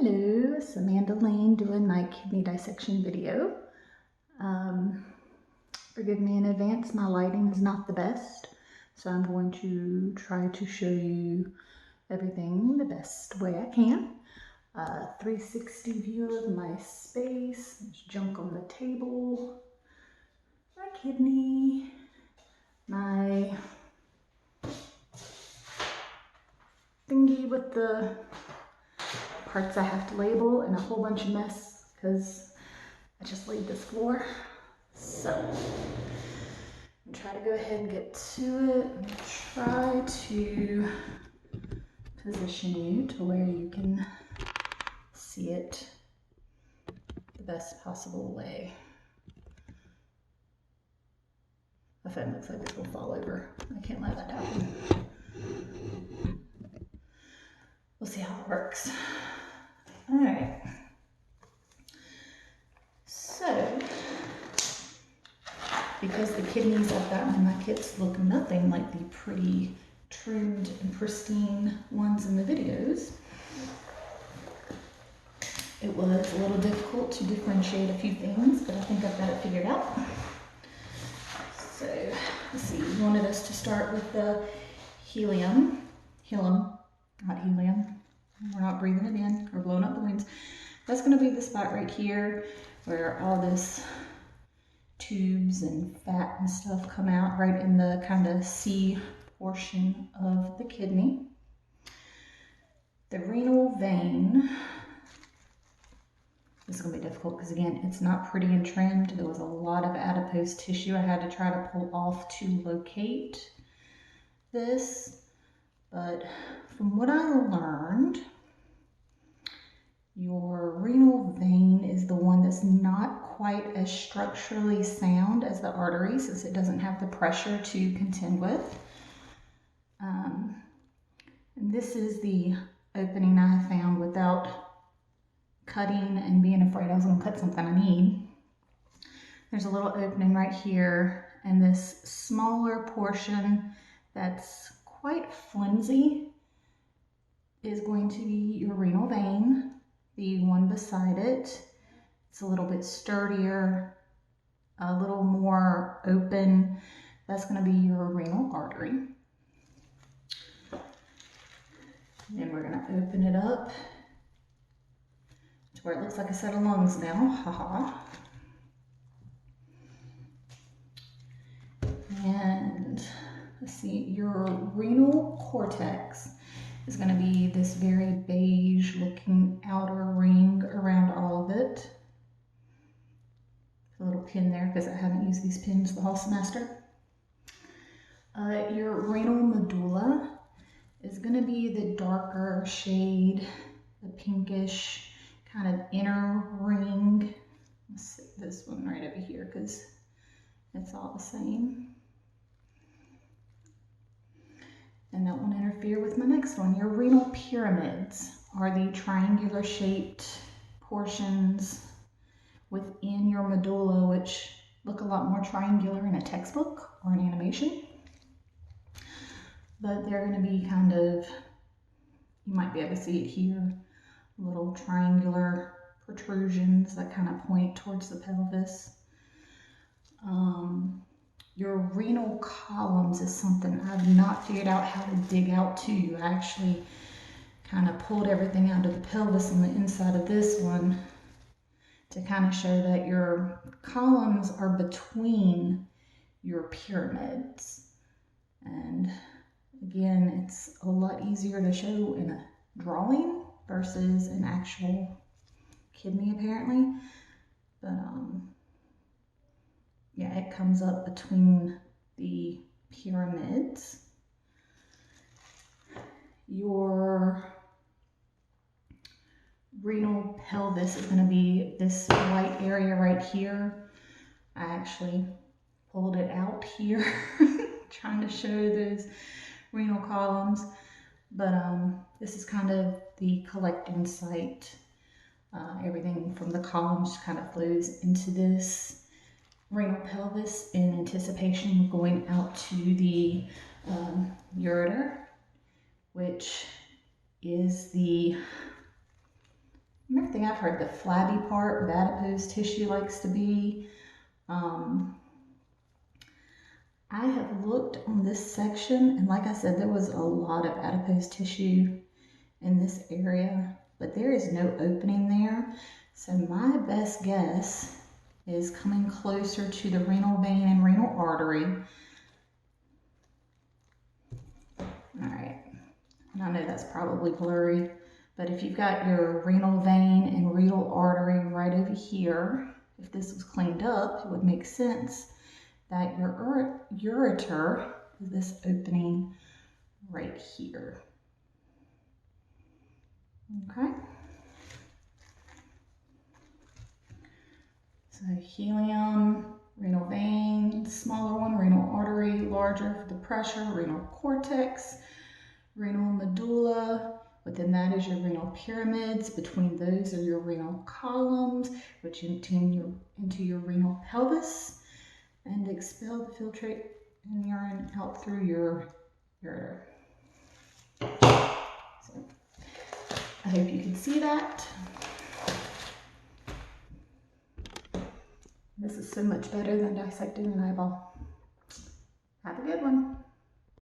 Hello, it's Amanda Lane doing my kidney dissection video. Forgive me in advance, my lighting is not the best, so I'm going to try to show you everything the best way I can. 360 view of my space, there's junk on the table, my kidney, my thingy with the parts I have to label, and a whole bunch of mess because I just laid this floor. So I'm try to go ahead and get to it and try to position you to where you can see it the best possible way. My phone looks like it will fall over. I can't let that happen. We'll see how it works. All right. So, because the kidneys I've gotten in my kits look nothing like the pretty trimmed and pristine ones in the videos, it was a little difficult to differentiate a few things, but I think I've got it figured out. So, let's see, you wanted us to start with the helium, not helium. We're not breathing it in or blowing up balloons. That's going to be the spot right here where all this tubes and fat and stuff come out, right in the kind of C portion of the kidney. The renal vein is going to be difficult because, again, it's not pretty and trimmed. There was a lot of adipose tissue I had to try to pull off to locate this. But from what I learned, your renal vein is the one that's not quite as structurally sound as the artery, since it doesn't have the pressure to contend with. And this is the opening I found without cutting and being afraid I was going to cut something I need. There's a little opening right here, and this smaller portion that's quite flimsy is going to be your renal vein. The one beside it, it's a little bit sturdier, a little more open. That's going to be your renal artery. Then we're going to open it up to where it looks like a set of lungs now. Haha. And let's see, your renal cortex is going to be this very beige looking outer ring around all of it. A little pin there because I haven't used these pins the whole semester. Your renal medulla is going to be the darker shade, the pinkish kind of inner ring. Let's stick this one right over here because it's all the same. And that won't interfere with my next one. Your renal pyramids are the triangular shaped portions within your medulla, which look a lot more triangular in a textbook or an animation. But they're going to be kind of, you might be able to see it here, little triangular protrusions that kind of point towards the pelvis. Your renal columns is something I've not figured out how to dig out to. I actually kind of pulled everything out of the pelvis on the inside of this one to kind of show that your columns are between your pyramids. And again, it's a lot easier to show in a drawing versus an actual kidney apparently. But yeah, it comes up between the pyramids. Your renal pelvis is going to be this white area right here. I actually pulled it out here trying to show those renal columns, but this is kind of the collecting site. Everything from the columns kind of flows into this renal pelvis in anticipation of going out to the ureter, which is the Everything I've heard, the flabby part where the adipose tissue likes to be. I have looked on this section, and like I said, there was a lot of adipose tissue in this area, but there is no opening there. So my best guess is coming closer to the renal vein and renal artery. All right, and I know that's probably blurry, but if you've got your renal vein and renal artery right over here, if this was cleaned up, it would make sense that your ureter is this opening right here. Okay. So helium, renal vein, smaller one, renal artery, larger for the pressure, renal cortex, renal medulla. Within that is your renal pyramids. Between those are your renal columns, which empty into your renal pelvis and expel the filtrate and urine out through your ureter. So, I hope you can see that. This is so much better than dissecting an eyeball. Have a good one.